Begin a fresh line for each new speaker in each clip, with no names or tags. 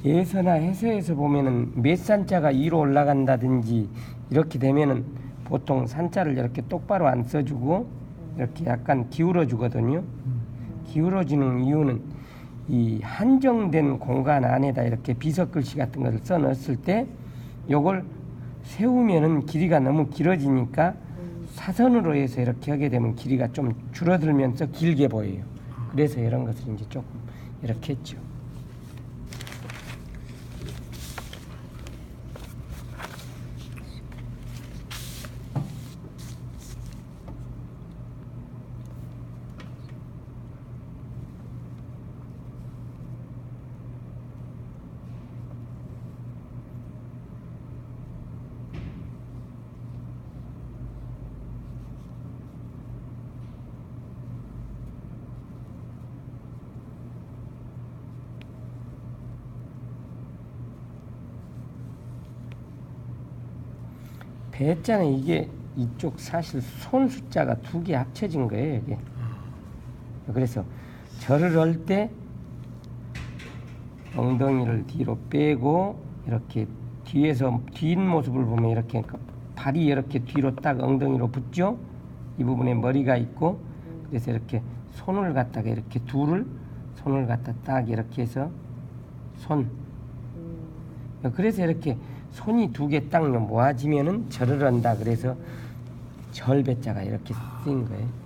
예서나 해서에서 보면은 몇 산자가 위로 올라간다든지 이렇게 되면은 보통 산자를 이렇게 똑바로 안 써주고 이렇게 약간 기울어 주거든요. 기울어지는 이유는 이 한정된 공간 안에다 이렇게 비석글씨 같은 것을 써 넣었을 때 요걸 세우면은 길이가 너무 길어지니까 사선으로 해서 이렇게 하게 되면 길이가 좀 줄어들면서 길게 보여요. 그래서 이런 것을 이제 조금 이렇게 했죠. 배자는 이게 이쪽 사실 손 숫자가 두 개 합쳐진 거예요, 이게. 그래서 절을 할 때 엉덩이를 뒤로 빼고 이렇게 뒤에서 뒷모습을 보면 이렇게 발이 이렇게 뒤로 딱 엉덩이로 붙죠. 이 부분에 머리가 있고 그래서 이렇게 손을 갖다가 이렇게 손을 갖다 딱 이렇게 해서 그래서 이렇게 손이 두 개 딱 모아지면은 절을 한다. 그래서 절배자가 이렇게 쓰인 거예요.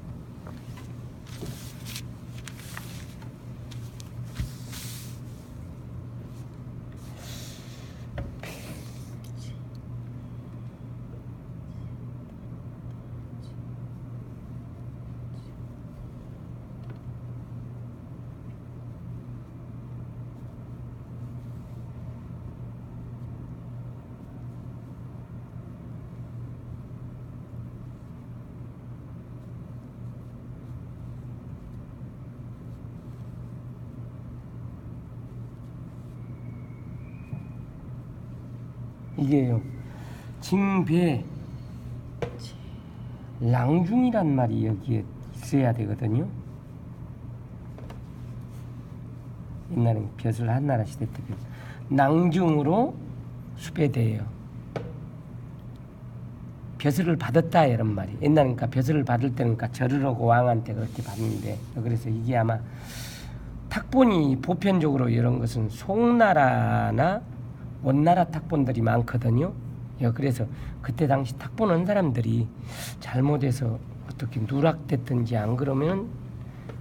이게요, 징배 랑중이란 말이 여기에 있어야 되거든요. 옛날엔 벼슬 한나라 시대 때 낭중으로 수배돼요. 벼슬을 받았다 이런 말이. 옛날엔 그러니까 벼슬을 받을 때는 그러니까 절을 하고 왕한테 그렇게 받는데, 그래서 이게 아마 탁본이 보편적으로 이런 것은 송나라나 원나라 탁본들이 많거든요. 그래서 그때 당시 탁본 한 사람들이 잘못해서 어떻게 누락됐든지 안 그러면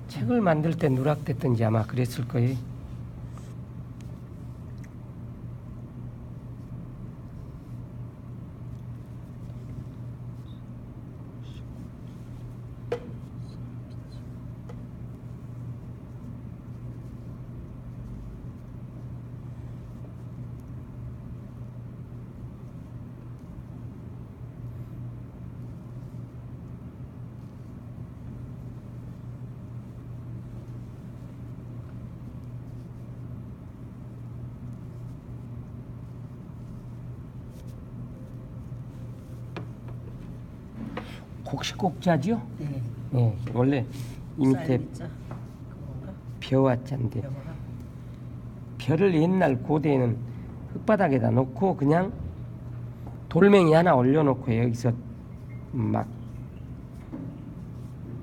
책을 만들 때 누락됐든지 아마 그랬을 거예요. 곡식곡자죠?
네.
네, 원래 이 밑에 벼와자인데 벼를 옛날 고대에는 흙바닥에다 놓고 그냥 돌멩이 하나 올려놓고 여기서 막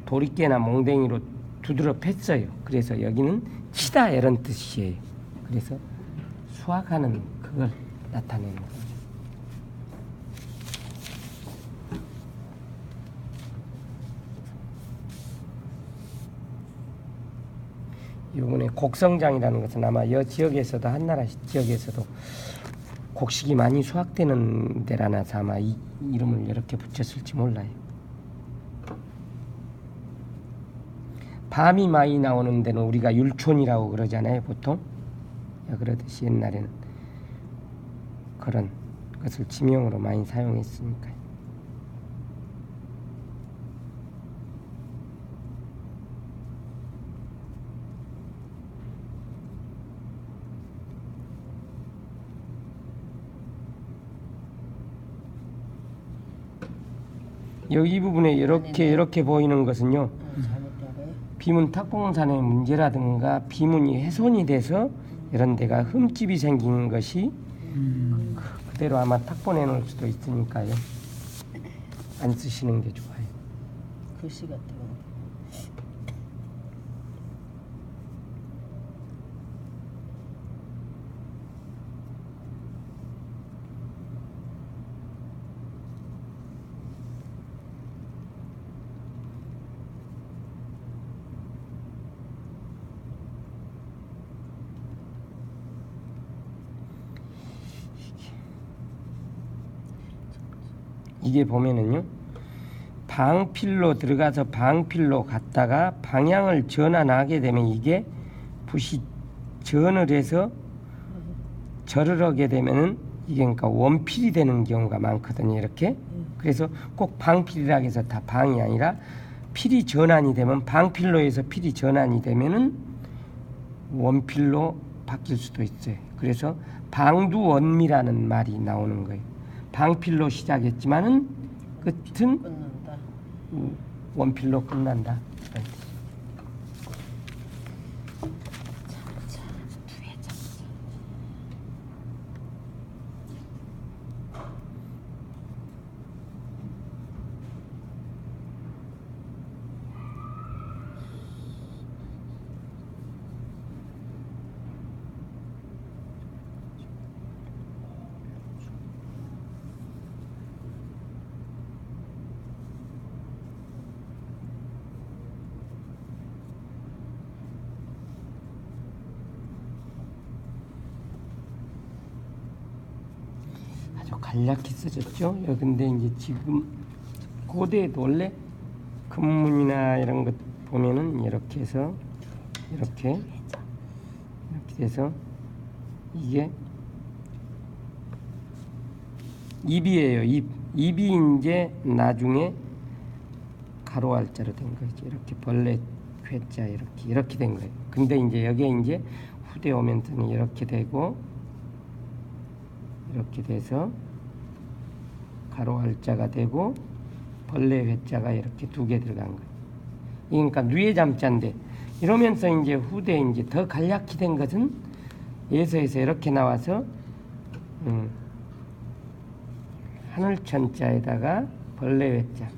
도리깨나 몽댕이로 두드려 팼어요. 그래서 여기는 치다 이런 뜻이에요. 그래서 수확하는 그걸 나타내는 거예요. 이번에 곡성장이라는 것은 아마 이 지역에서도 한나라 지역에서도 곡식이 많이 수확되는 데라나서 아마 이 이름을 이렇게 붙였을지 몰라요. 밤이 많이 나오는 데는 우리가 율촌이라고 그러잖아요, 보통. 그러듯이 옛날에는 그런 것을 지명으로 많이 사용했으니까요. 여기 부분에 이렇게 보이는 것은요, 비문 탁봉산의 문제라든가 비문이 훼손이 돼서 이런 데가 흠집이 생긴 것이 그대로 아마 탁 보내놓을 수도 있으니까요. 안 쓰시는 게 좋아요.
글씨 같은 거.
이게 보면은요, 방필로 들어가서 방필로 갔다가 방향을 전환하게 되면 이게 붓이 전을 해서 절을 하게 되면은 이게 그러니까 원필이 되는 경우가 많거든요. 이렇게. 그래서 꼭 방필이라고 해서 다 방이 아니라 필이 전환이 되면 방필로에서 필이 전환이 되면은 원필로 바뀔 수도 있어요. 그래서 방두원미라는 말이 나오는 거예요. 방필로 시작했지만은 끝은
끊는다.
원필로 끝난다. 아주 간략히 써졌죠. 근데 이제 지금 고대에도 원래 금문이나 이런 것 보면은 이렇게 해서 이렇게 돼서 이게 입이에요. 입이 이제 나중에 가로 알자로 된 거죠. 이렇게 벌레 회자 이렇게 된 거예요. 근데 이제 여기에 이제 후대 오면서는 이렇게 되고 이렇게 돼서 가로 알자가 되고 벌레 회자가 이렇게 두 개 들어간 거예요. 그러니까 누에 잠자인데 이러면서 이제 후대 이제 더 간략히 된 것은 예서에서 이렇게 나와서 하늘천자에다가 벌레 회자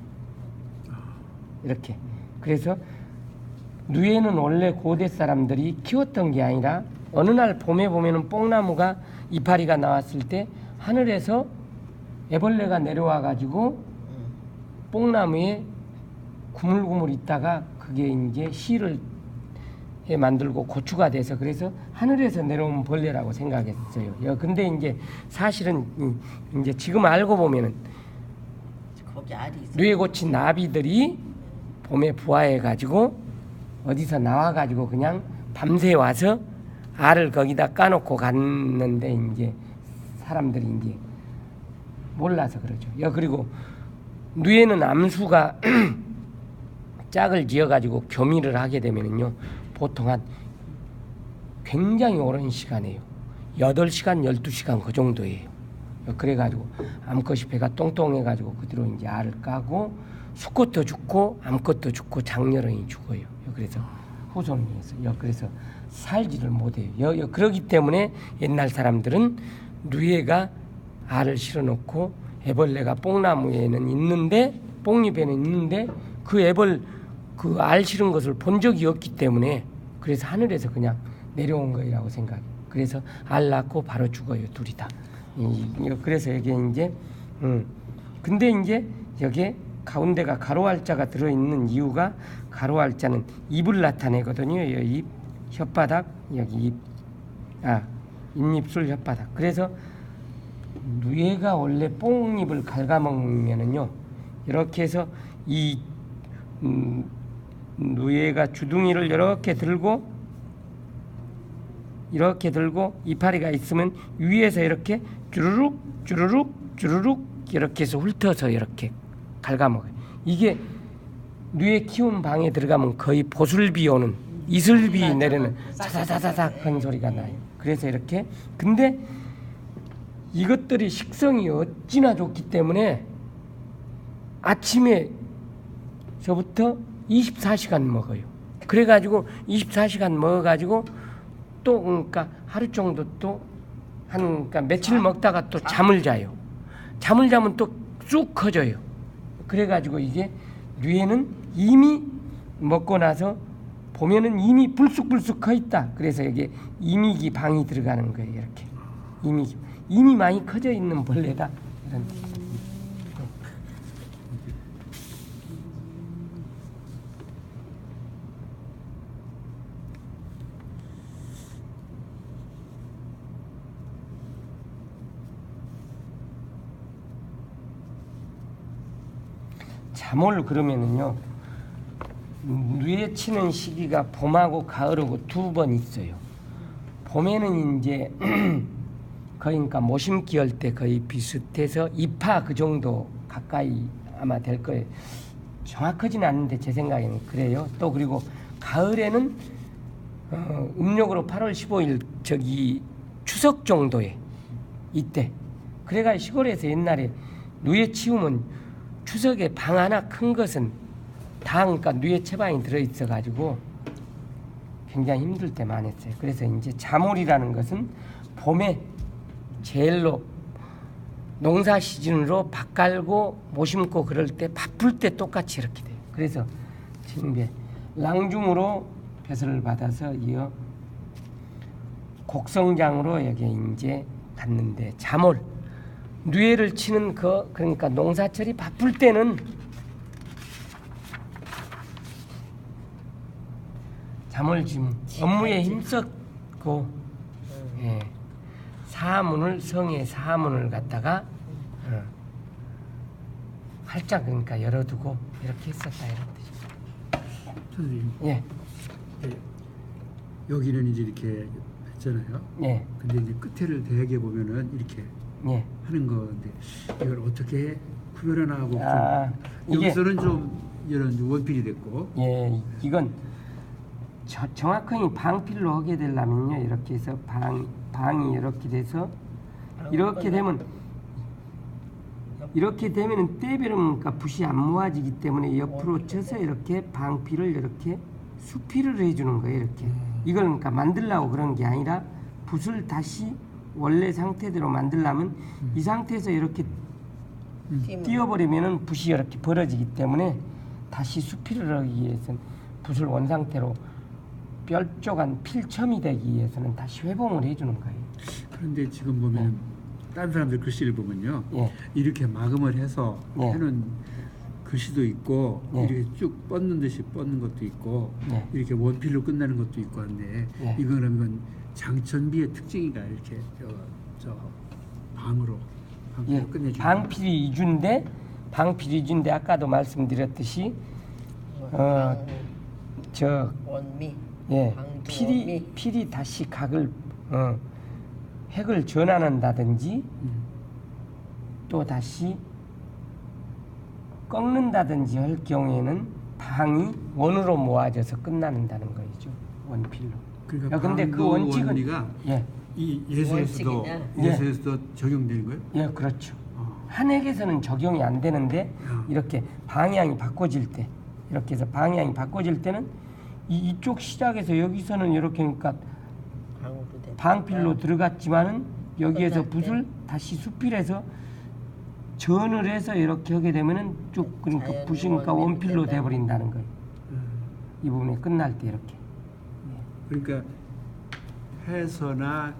이렇게. 그래서 누에는 원래 고대 사람들이 키웠던 게 아니라 어느 날 봄에 보면은 뽕나무가 이파리가 나왔을 때 하늘에서 애벌레가 내려와 가지고 뽕나무에 구물구물 있다가 그게 이제 씨를 해 만들고 고추가 돼서 그래서 하늘에서 내려온 벌레라고 생각했어요. 근데 이제 사실은 이제 지금 알고 보면은
거기 알이 있어.
뇌에 꽂힌 나비들이 봄에 부화해 가지고 어디서 나와 가지고 그냥 밤새 와서 알을 거기다 까놓고 갔는데 이제 사람들이 이제 몰라서 그러죠. 그리고 뇌에는 암수가 짝을 지어가지고 교미를 하게 되면은요, 보통 한 굉장히 오랜 시간이에요. 8시간, 12시간 그 정도예요. 그래가지고 암컷이 배가 똥똥해가지고 그대로 이제 알을 까고 수컷도 죽고 암컷도 죽고 장녀런이 죽어요. 그래서 후손이 있어요. 그래서 살지를 못해요. 그러기 때문에 옛날 사람들은 누에가 알을 실어놓고 애벌레가 뽕나무에는 있는데 뽕잎에는 있는데 그 그 알 실은 것을 본 적이 없기 때문에 그래서 하늘에서 그냥 내려온 거라고 생각해요. 그래서 알 낳고 바로 죽어요. 둘이 다. 그래서 여기 이제 근데 이제 여기에 가운데가 가로 알자가 들어있는 이유가 가로 알자는 입을 나타내거든요. 입, 혓바닥, 여기 입, 입입술, 혓바닥. 그래서 누에가 원래 뽕잎을 갉아먹으면은요, 이렇게 해서 이 누에가 주둥이를 이렇게 들고 이파리가 있으면 위에서 이렇게 주르륵 이렇게 해서 훑어서 이렇게 갉아먹어요. 이게 누에 키운 방에 들어가면 거의 보슬비 오는 이슬비 내리는 사사사사삭 하는 소리가 나요. 그래서 이렇게. 근데 이것들이 식성이 어찌나 좋기 때문에 아침에 저부터 24시간 먹어요. 그래가지고 24시간 먹어가지고 또 그러니까 하루 정도 또 한 그러니까 며칠 먹다가 또 잠을 자요. 잠을 자면 또 쑥 커져요. 그래가지고 이게 뇌는 이미 먹고 나서 보면은 이미 불쑥불쑥 커 있다. 그래서 여기 이미기 방이 들어가는 거예요. 이렇게 이미 많이 커져 있는 벌레다. 이런. 잠을 그러면은요, 뇌에 치는 시기가 봄하고 가을하고 두 번 있어요. 봄에는 이제 거의 그러니까 모심기 할 때 거의 비슷해서 2파 그 정도 가까이 아마 될 거예요. 정확하지는 않은데 제 생각에는 그래요. 또 그리고 가을에는 음력으로 8월 15일 저기 추석 정도에 이때. 그래가 시골에서 옛날에 뇌에 치우면 추석에 방 하나 큰 것은 다 그러니까 뇌에 처방이 들어있어 가지고 굉장히 힘들 때 많았어요. 그래서 이제 자물이라는 것은 봄에 제일로 농사 시즌으로 밭 갈고 모 심고 그럴 때 바쁠 때 똑같이 이렇게 돼요. 그래서 지금 이제 랑중으로 벼슬을 받아서 이어 곡성장으로 여기 이제 갔는데 자몰 뇌를 치는 그러니까 농사철이 바쁠 때는 잠을 지금 업무에 힘썼고 예, 사문을 성의 사문을 갖다가 활짝 그러니까 열어두고 이렇게 했었다 이런 뜻이죠.
선생님,
예,
예, 여기는 이제 이렇게 했잖아요.
예,
근데 이제 끝에를 대게 보면은 이렇게
예.
하는 건데 이걸 어떻게 구별하나하고
이게
여기서는 좀 이런 원필이 됐고
예, 이건 정확하게 방필로 하게 되려면요 이렇게 해서 방이 이렇게 돼서 이렇게 되면은 떼베르면 그러니까 붓이 안 모아지기 때문에 옆으로 쳐서 이렇게 방필을 이렇게 수필을 해주는 거예요. 이렇게 이걸 그러니까 만들려고 그런 게 아니라 붓을 다시 원래 상태대로 만들려면 이 상태에서 이렇게 띄워버리면은 붓이 이렇게 벌어지기 때문에 다시 수필을 하기 위해서는 붓을 원상태로 뾰족한 필첨이 되기 위해서는 다시 회봉을 해주는 거예요.
그런데 지금 보면 다른 사람들 글씨를 보면요
예.
이렇게 마감을 해서
예.
하는 글씨도 있고
예.
이렇게 쭉 뻗는 듯이 뻗는 것도 있고
예.
이렇게 원필로 끝나는 것도 있고 한데
예.
이건 그러면 장천비의 특징이가 이렇게 저 방으로 방필로
예.
끝내주는
방필이 이주인데 아까도 말씀드렸듯이 저
원미.
예,
방주 원미.
필이 다시 각을 핵을 전환한다든지 또 다시 꺾는다든지 할 경우에는 방이 원으로 모아져서 끝난다는 거죠. 원필로.
그러니까
근데 그
방도
원칙은
원리가
예,
이 예서에서도
원칙이냐?
예서에서도 적용되는 거예요?
예, 그렇죠. 한핵에서는 적용이 안 되는데 이렇게 방향이 바꿔질 때 이렇게 해서 방향이 바꿔질 때는 이쪽 시작에서 여기서는 이렇게 그러니까
방으로 돼.
방필로 들어갔지만은 여기에서
끝날 때.
붓을 다시 수필해서 전을 해서 이렇게 하게 되면은 쭉 그러니까
자연히
붓이 그러니까
원밀로
원필로
된다.
돼버린다는 거예요. 이 부분이 끝날 때 이렇게.
그러니까 해서나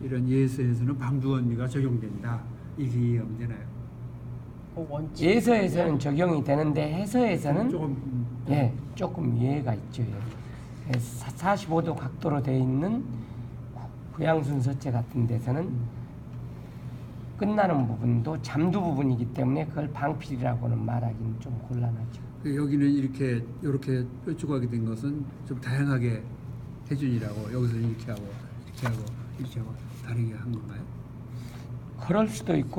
이런 예서에서는 방주원리가 적용된다 이렇게 이해하면 되나요?
그 원칙.
예서에서는 적용이 되는데 해서에서는
조금
예, 조금 이해가 있죠. 예. 45도 각도로 되어 있는 구양순서체 같은 데서는 끝나는 부분도 잠두 부분이기 때문에 그걸 방필이라고는 말하기는 좀 곤란하죠.
여기는 이렇게 뾰족하게 된 것은 좀 다양하게 해준이라고 여기서 이렇게 하고 이렇게 하고 이렇게 하고 다르게 한 건가요?
그럴 수도 있고